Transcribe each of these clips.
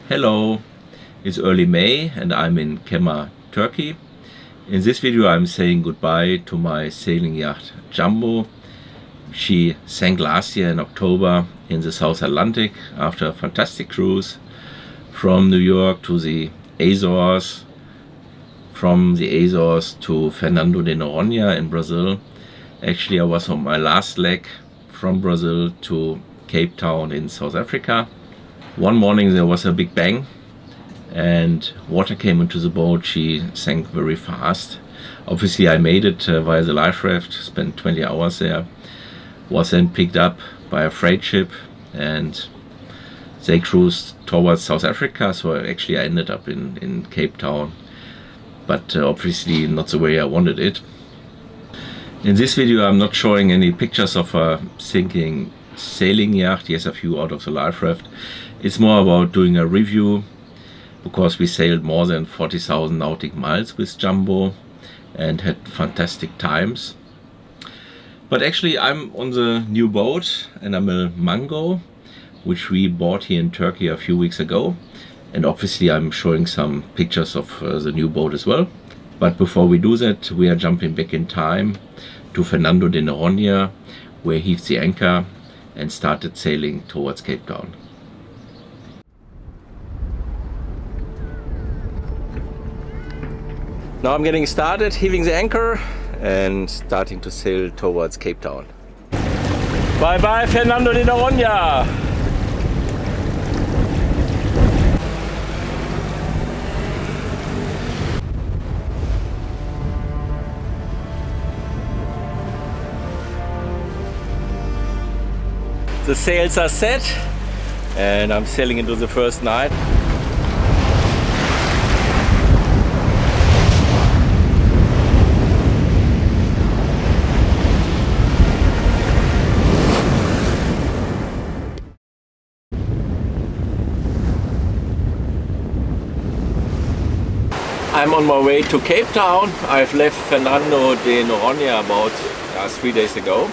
Hello, it's early May and I'm in Kemer, Turkey. In this video I'm saying goodbye to my sailing yacht Jambo. She sank last year in October in the South Atlantic after a fantastic cruise from New York to the Azores, from the Azores to Fernando de Noronha in Brazil. Actually, I was on my last leg from Brazil to Cape Town in South Africa. One morning there was a big bang and water came into the boat. She sank very fast. Obviously I made it via the life raft, spent 20 hours there. Was then picked up by a freight ship and they cruised towards South Africa, so actually I ended up in Cape Town, but obviously not the way I wanted it. In this video I'm not showing any pictures of a sinking sailing yacht, yes, a few out of the life raft. It's more about doing a review, because we sailed more than 40,000 nautic miles with Jambo and had fantastic times. But actually I'm on the new boat, an Amel Mango, which we bought here in Turkey a few weeks ago. And obviously I'm showing some pictures of the new boat as well. But before we do that, we are jumping back in time to Fernando de Noronha, where he heaved the anchor and started sailing towards Cape Town. Now I'm getting started, heaving the anchor and starting to sail towards Cape Town. Bye bye Fernando de Noronha! The sails are set and I'm sailing into the first night. I'm on my way to Cape Town. I've left Fernando de Noronha about 3 days ago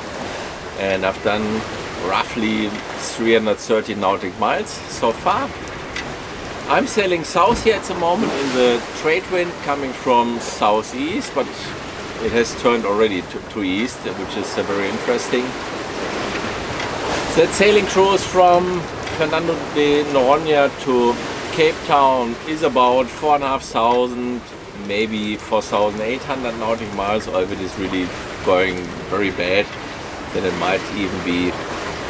and I've done roughly 330 nautic miles so far. I'm sailing south here at the moment in the trade wind coming from southeast, but it has turned already to east, which is very interesting. That sailing cruise from Fernando de Noronha to Cape Town is about 4,500, maybe 4,800 nautic miles, or if it is really going very bad, then it might even be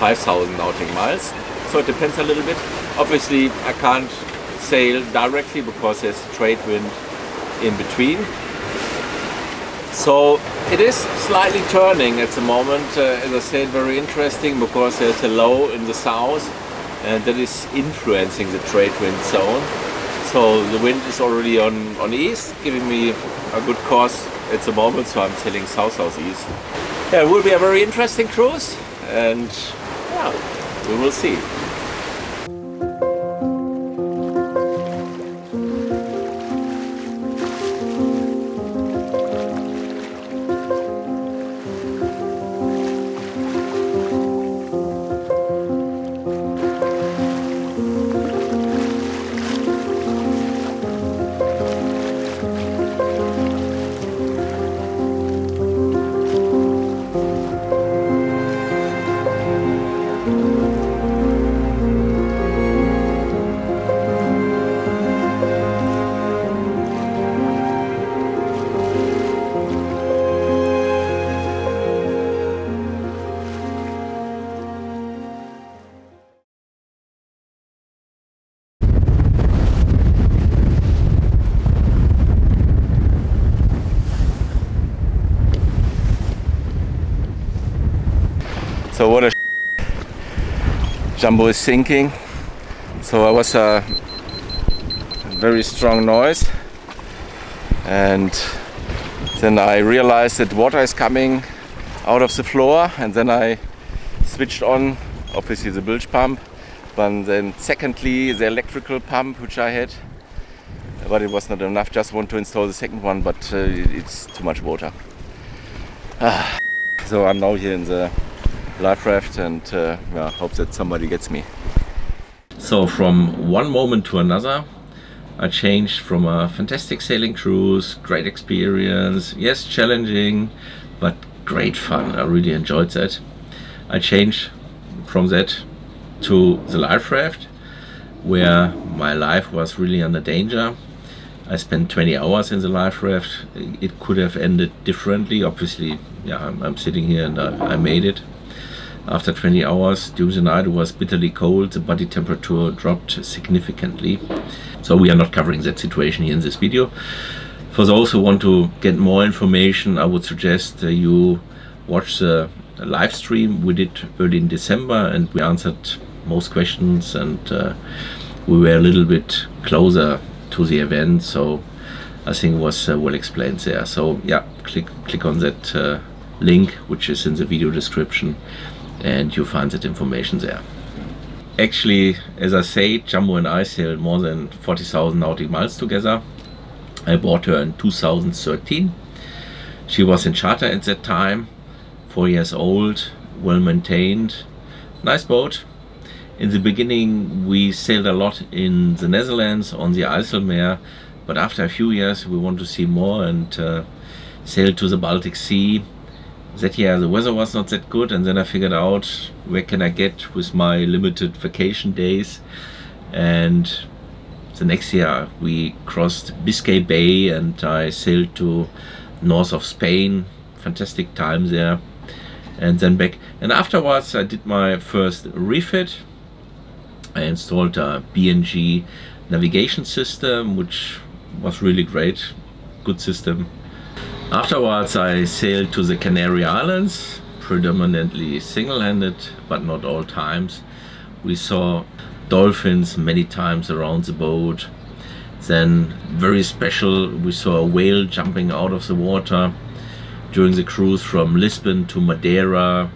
5,000 nautic miles. So it depends a little bit. Obviously I can't sail directly because there's a trade wind in between. So it is slightly turning at the moment, as I said, very interesting, because there's a low in the south and that is influencing the trade wind zone. So the wind is already on east, giving me a good course at the moment, so I'm sailing south-southeast. Yeah, it will be a very interesting cruise and yeah, we will see. So what a Jambo is sinking. So it was a very strong noise and then I realized that water is coming out of the floor, and then I switched on obviously the bilge pump, but then secondly the electrical pump which I had, but it was not enough. Just want to install the second one, but it's too much water. So I'm now here in the life raft and hope that somebody gets me. So from one moment to another, I changed from a fantastic sailing cruise, great experience, yes, challenging, but great fun. I really enjoyed that. I changed from that to the life raft, where my life was really under danger. I spent 20 hours in the life raft. It could have ended differently. Obviously, yeah, I'm sitting here and I made it. After 20 hours during the night, it was bitterly cold. The body temperature dropped significantly. So we are not covering that situation here in this video. For those who want to get more information, I would suggest you watch the live stream we did early in December, and we answered most questions, and we were a little bit closer to the event, so I think it was well explained there. So yeah, click on that link, which is in the video description, and you find that information there. Actually, as I say, Jambo and I sailed more than 40,000 nautical miles together. I bought her in 2013. She was in charter at that time, 4 years old, well maintained, nice boat. In the beginning we sailed a lot in the Netherlands on the IJsselmeer, but after a few years we want to see more and sailed to the Baltic Sea. That year the weather was not that good, and then I figured out where can I get with my limited vacation days, and the next year we crossed Biscay Bay and I sailed to north of Spain. Fantastic time there, and then back. And afterwards I did my first refit. I installed a BNG navigation system, which was really great, good system. Afterwards I sailed to the Canary Islands, predominantly single-handed, but not all times. We saw dolphins many times around the boat. Then, very special, we saw a whale jumping out of the water during the cruise from Lisbon to Madeira.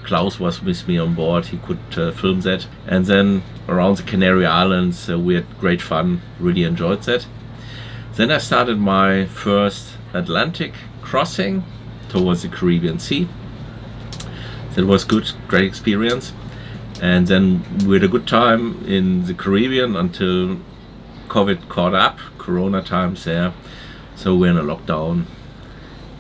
Klaus was with me on board, he could film that. And then around the Canary Islands we had great fun, really enjoyed that. Then I started my first Atlantic crossing towards the Caribbean Sea. That was good, great experience. And then we had a good time in the Caribbean until COVID caught up, Corona times there. So we're in a lockdown.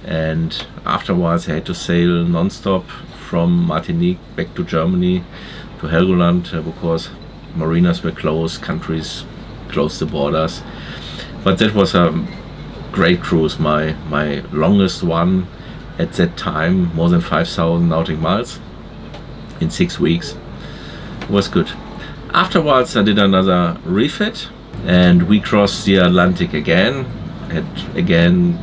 And afterwards I had to sail non-stop from Martinique back to Germany, to Helgoland, because marinas were closed, countries closed the borders. But that was a great cruise, my longest one at that time, more than 5,000 nautical miles in 6 weeks. It was good. Afterwards I did another refit and we crossed the Atlantic again, had again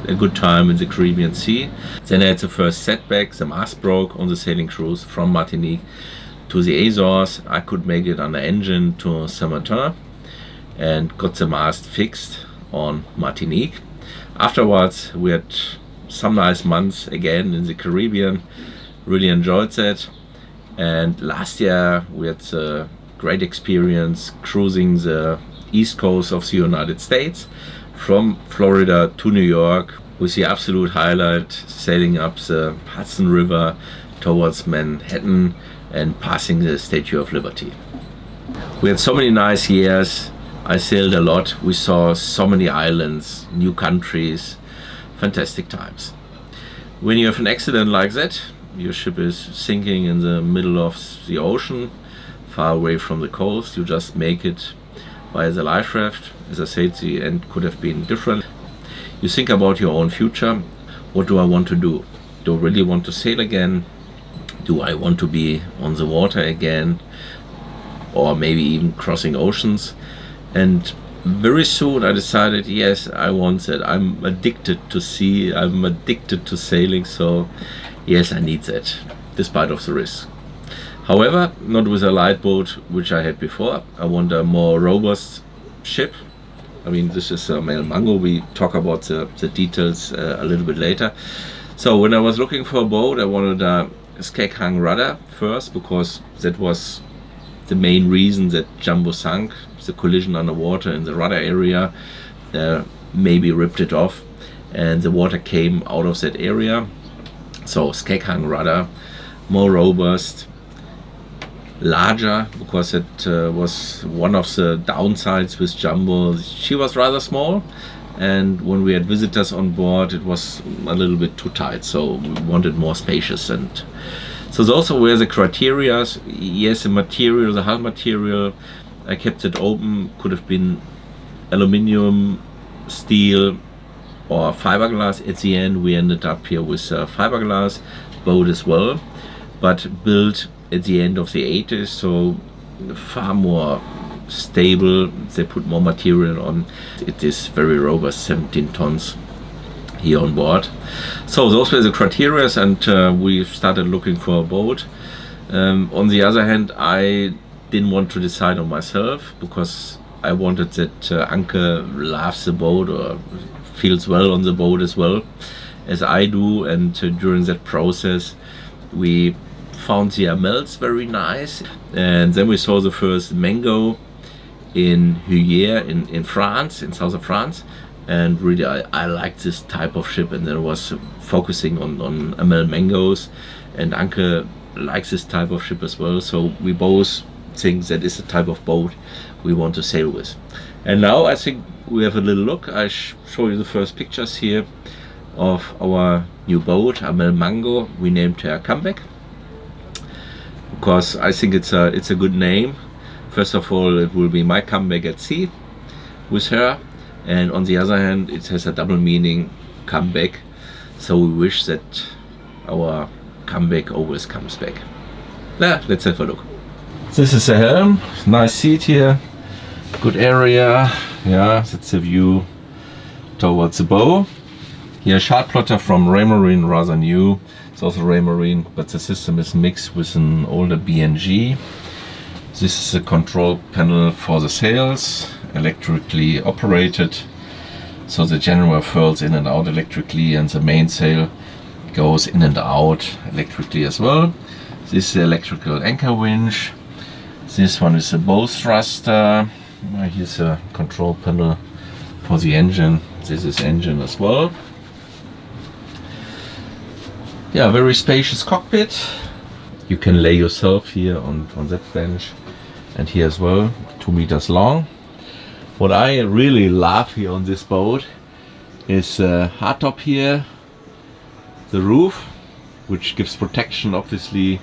a good time in the Caribbean Sea. Then I had the first setback, the mast broke on the sailing cruise from Martinique to the Azores. I could make it under engine to Saint-Martin and got the mast fixed on Martinique. Afterwards we had some nice months again in the Caribbean, really enjoyed that. And last year we had a great experience cruising the east coast of the United States, from Florida to New York, with the absolute highlight sailing up the Hudson River towards Manhattan and passing the Statue of Liberty. We had so many nice years. I sailed a lot. We saw so many islands, new countries, fantastic times. When you have an accident like that, your ship is sinking in the middle of the ocean, far away from the coast, you just make it by the life raft. As I said, the end could have been different. You think about your own future. What do I want to do? Do I really want to sail again? Do I want to be on the water again? Or maybe even crossing oceans? And very soon I decided, yes, I want that. I'm addicted to sea, I'm addicted to sailing, so yes, I need that, despite of the risk. However, not with a light boat, which I had before. I want a more robust ship. I mean, this is Amel Mango. We talk about the details a little bit later. So when I was looking for a boat, I wanted a skeg-hung rudder first, because that was the main reason that Jambo sank. The collision underwater in the rudder area maybe ripped it off, and the water came out of that area. So skeg-hung rudder, more robust, larger, because it was one of the downsides with Jambo. She was rather small, and when we had visitors on board it was a little bit too tight, so we wanted more spacious. And so those were the criteria. Yes, the material, the hull material, I kept it open. Could have been aluminium, steel or fiberglass. At the end we ended up here with fiberglass boat as well, but built at the end of the 80s, so far more stable. They put more material on. It is very robust, 17 tons here on board. So those were the criteria, and we started looking for a boat. On the other hand, I didn't want to decide on myself, because I wanted that Anke loves the boat or feels well on the boat as well as I do. And during that process we found the Amels very nice, and then we saw the first Mango in Huniers in France, in south of France, and really I liked this type of ship, and then was focusing on Amel Mangos, and Anke likes this type of ship as well, so we both think that is the type of boat we want to sail with. And now I think we have a little look. I show you the first pictures here of our new boat, Amel Mango. We named her Comeback because I think it's a good name. First of all, it will be my comeback at sea with her, and on the other hand it has a double meaning, comeback, so we wish that our comeback always comes back. Yeah, let's have a look. This is the helm, nice seat here, good area. Yeah, that's the view towards the bow. Here, chart plotter from Raymarine, rather new. It's also Raymarine, but the system is mixed with an older BNG. This is the control panel for the sails, electrically operated. So the general furls in and out electrically, and the mainsail goes in and out electrically as well. This is the electrical anchor winch. This one is a bow thruster. Here's a control panel for the engine. This is engine as well. Yeah, very spacious cockpit. You can lay yourself here on that bench, and here as well, 2 meters long. What I really love here on this boat is hardtop here, the roof, which gives protection obviously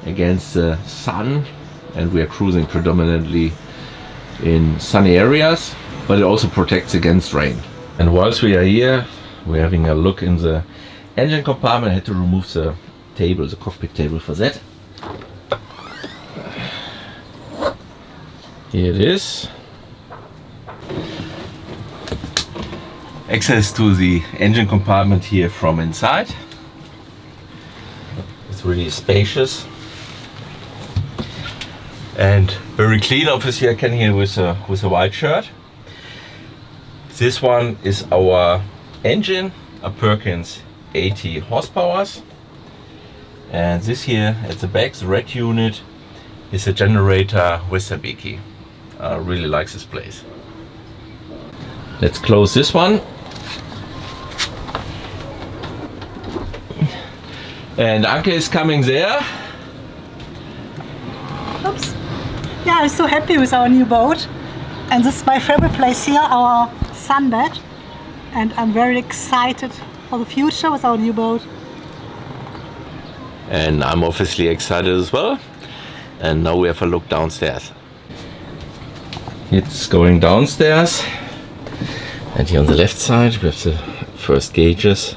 against the sun, and we are cruising predominantly in sunny areas, but it also protects against rain. And whilst we are here, we're having a look in the engine compartment. I had to remove the table, the cockpit table for that. Here it is. Access to the engine compartment here from inside. It's really spacious and very clean. Obviously I can here with a white shirt. This one is our engine, a Perkins 80 horsepower, and this here at the back, the red unit, is a generator Westerbeek. I really like this place. Let's close this one. And Anke is coming there. Oops. Yeah, I'm so happy with our new boat. And this is my favorite place here, our sunbed. And I'm very excited for the future with our new boat. And I'm obviously excited as well. And now we have a look downstairs. It's going downstairs. And here on the left side we have the first gauges.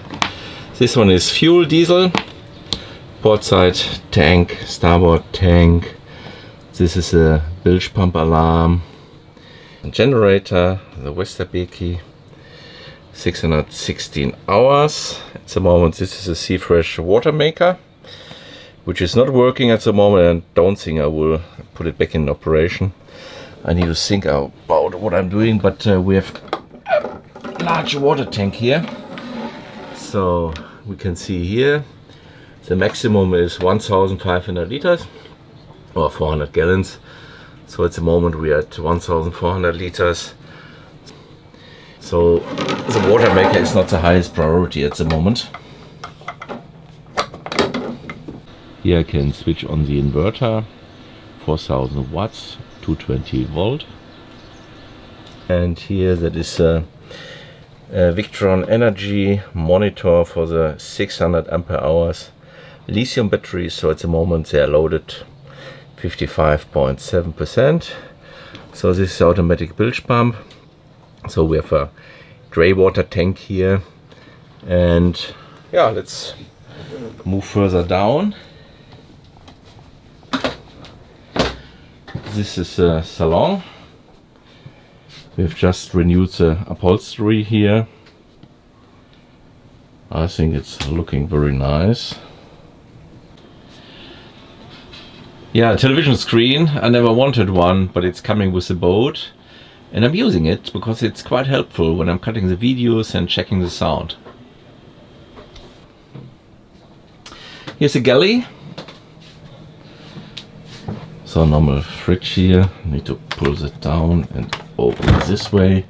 This one is fuel diesel. Port side tank, starboard tank. This is a bilge pump alarm. Generator, the Westerbeek, 616 hours. At the moment this is a Seafresh water maker, which is not working at the moment, and don't think I will put it back in operation. I need to think about what I'm doing, but we have a large water tank here. So we can see here the maximum is 1,500 liters or 400 gallons. So at the moment we are at 1,400 liters. So the water maker is not the highest priority at the moment. Here I can switch on the inverter 4000 watts, 220 volt. And here that is a Victron Energy monitor for the 600 ampere hours lithium batteries. So at the moment they are loaded 55.7%. So this is automatic bilge pump. So we have a grey water tank here, and yeah, let's move further down. This is a salon. We've just renewed the upholstery here. I think it's looking very nice. Yeah, television screen. I never wanted one, but it's coming with the boat. And I'm using it because it's quite helpful when I'm cutting the videos and checking the sound. Here's a galley. So normal fridge here. Need to pull that down and open it this way.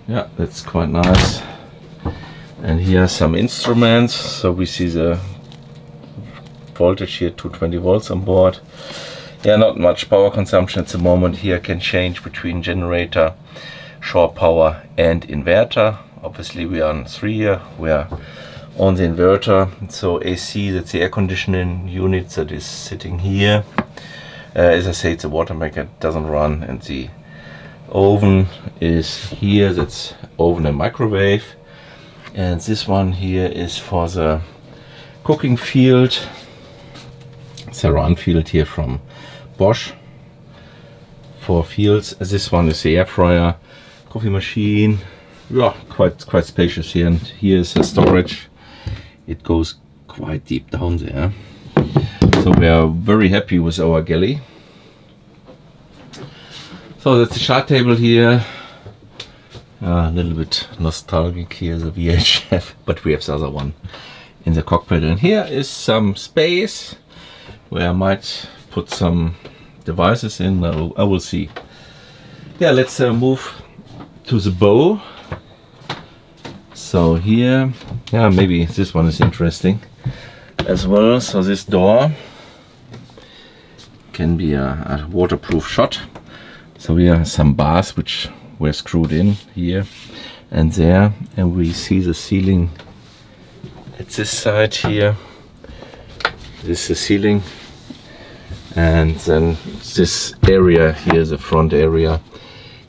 Yeah, that's quite nice. And here are some instruments. So we see the voltage here, 220 volts on board. Yeah, not much power consumption at the moment. Here I can change between generator, shore power and inverter. Obviously we are on 3 here, we are on the inverter. So AC, that's the air conditioning unit that is sitting here. As I said, the water maker doesn't run, and the oven is here, that's oven and microwave. And this one here is for the cooking field. It's a round field here from Bosch, 4 fields. This one is the air fryer, coffee machine. Yeah, quite spacious here. And here is the storage. It goes quite deep down there. So we are very happy with our galley. So that's the chart table here. A little bit nostalgic here, the VHF, but we have the other one in the cockpit. And here is some space where I might put some devices in. I will see. Yeah, let's move to the bow. So here, yeah, maybe this one is interesting as well. So this door can be a waterproof shot. So here are some bars which were screwed in here and there, and we see the ceiling at this side here. This is the ceiling, and then this area here, the front area,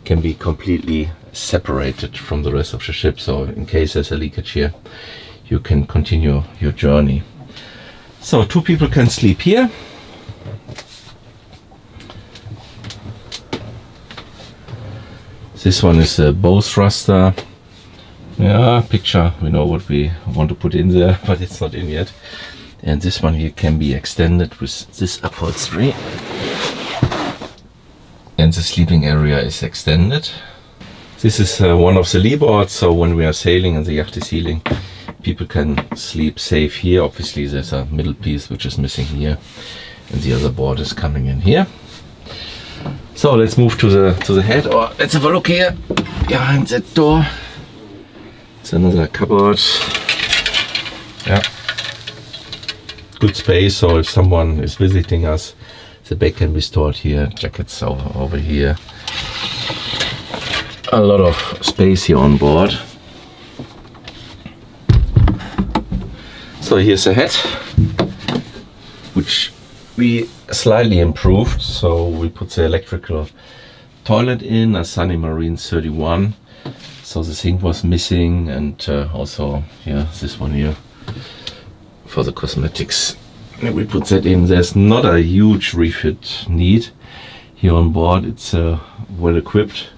can be completely separated from the rest of the ship. So in case there's a leakage here, you can continue your journey. So 2 people can sleep here. This one is a bow thruster. Yeah, picture, we know what we want to put in there, but it's not in yet. And this one here can be extended with this upholstery. And the sleeping area is extended. This is one of the lee boards, so when we are sailing and the yacht is sealing, people can sleep safe here. Obviously there's a middle piece which is missing here, and the other board is coming in here. So let's move to the head, or let's have a look here behind that door. It's another cupboard. Yeah, good space. So if someone is visiting us, the bag can be stored here. Jackets over here. A lot of space here on board. So here's the head, which we slightly improved. So we put the electrical toilet in, a Sunny Marine 31. So the sink was missing, and also yeah, this one here for the cosmetics. And we put that in. There's not a huge refit need here on board. It's well equipped,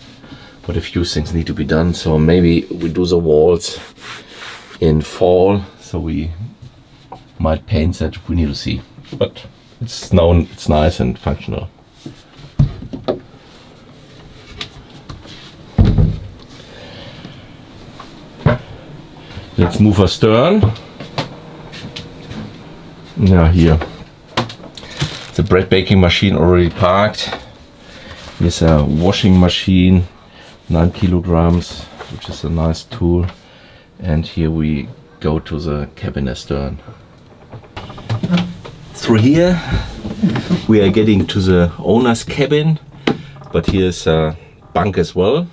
but a few things need to be done. So maybe we do the walls in fall. So we might paint that. We need to see, but it's nice and functional. Let's move astern. Yeah, here the bread baking machine already parked. Here's a washing machine, 9 kilograms, which is a nice tool. And here we go to the cabin astern. Through here We are getting to the owner's cabin, but here's a bunk as well.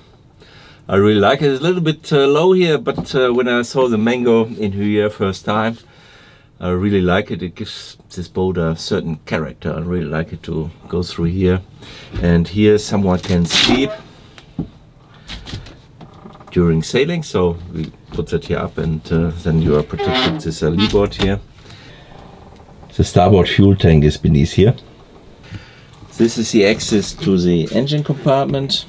I really like it. It's a little bit low here, but when I saw the Mango in here first time, I really like it. It gives this boat a certain character. I really like it to go through here. And here someone can sleep during sailing, so we put that here up, and then you are protected with this lee board here. The starboard fuel tank is beneath here. This is the access to the engine compartment.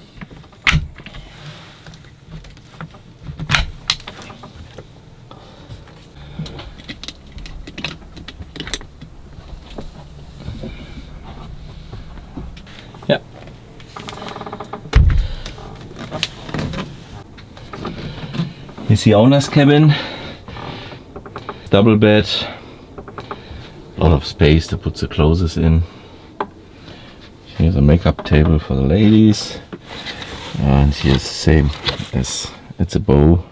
Yeah. Here's the owner's cabin. Double bed. A lot of space to put the clothes in. Here's a makeup table for the ladies, and here's the same as it's a bow.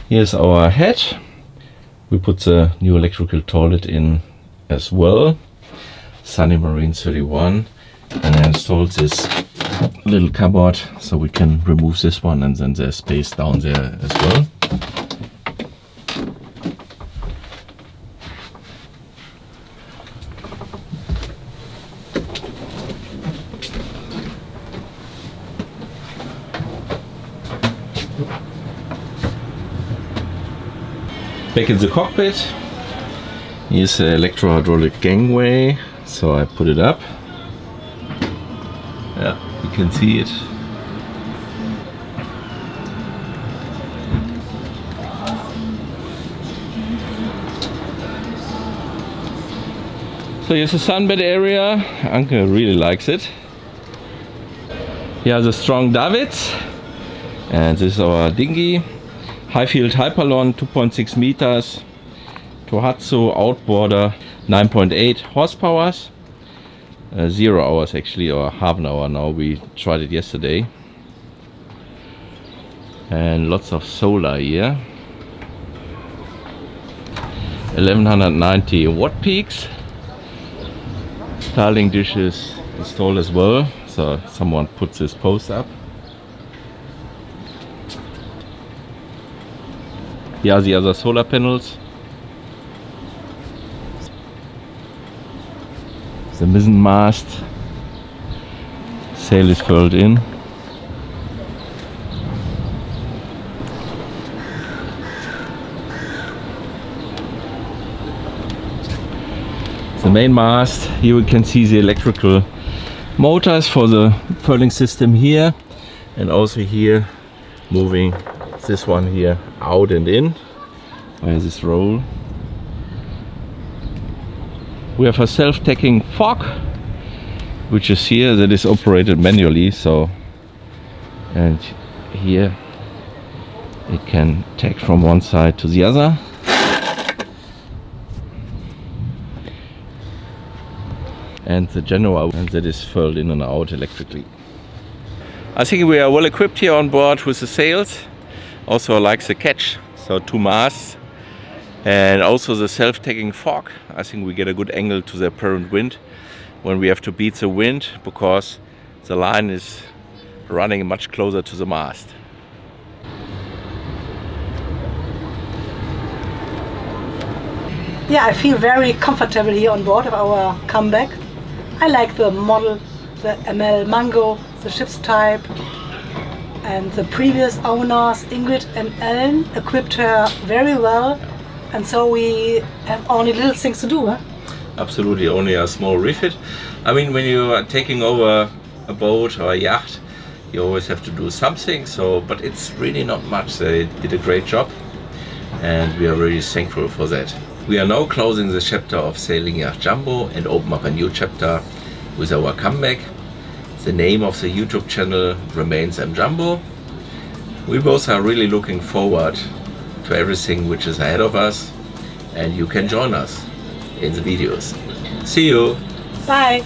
Here's our hatch. We put the new electrical toilet in as well. Sunny Marine 31, and I installed this little cupboard so we can remove this one, and then there's space down there as well. Back in the cockpit, here's the electro-hydraulic gangway, so I put it up. Yeah, you can see it. So here's the sunbed area. Anke really likes it. Here are the strong davits, and this is our dinghy. High field Hyperlon, 2.6 meters, Tohatsu outboarder, 9.8 horsepower, 0 hours actually, or half an hour now. We tried it yesterday. And lots of solar here. 1190 watt peaks. Starlink dishes installed as well, so someone put this post up. Here are the other solar panels. The mizzen mast. Sail is furled in. The main mast. Here we can see the electrical motors for the furling system here, and also here moving this one here out and in by this roll. We have a self-tacking fork, which is here, that is operated manually. So, and here it can tack from one side to the other. And the Genoa, and that is furled in and out electrically. I think we are well equipped here on board with the sails. Also I like the catch, so 2 masts, and also the self-tacking fork. I think we get a good angle to the apparent wind when we have to beat the wind, because the line is running much closer to the mast. Yeah, I feel very comfortable here on board of our comeback. I like the model, the Amel Mango, the ship's type. And the previous owners, Ingrid and Ellen, equipped her very well, and so we have only little things to do, huh? Absolutely, only a small refit. I mean, when you are taking over a boat or a yacht, you always have to do something, so, but it's really not much. They did a great job, and we are really thankful for that. We are now closing the chapter of Sailing Yacht Jambo and open up a new chapter with our comeback. The name of the YouTube channel remains Jambo. We both are really looking forward to everything which is ahead of us, and you can join us in the videos. See you! Bye!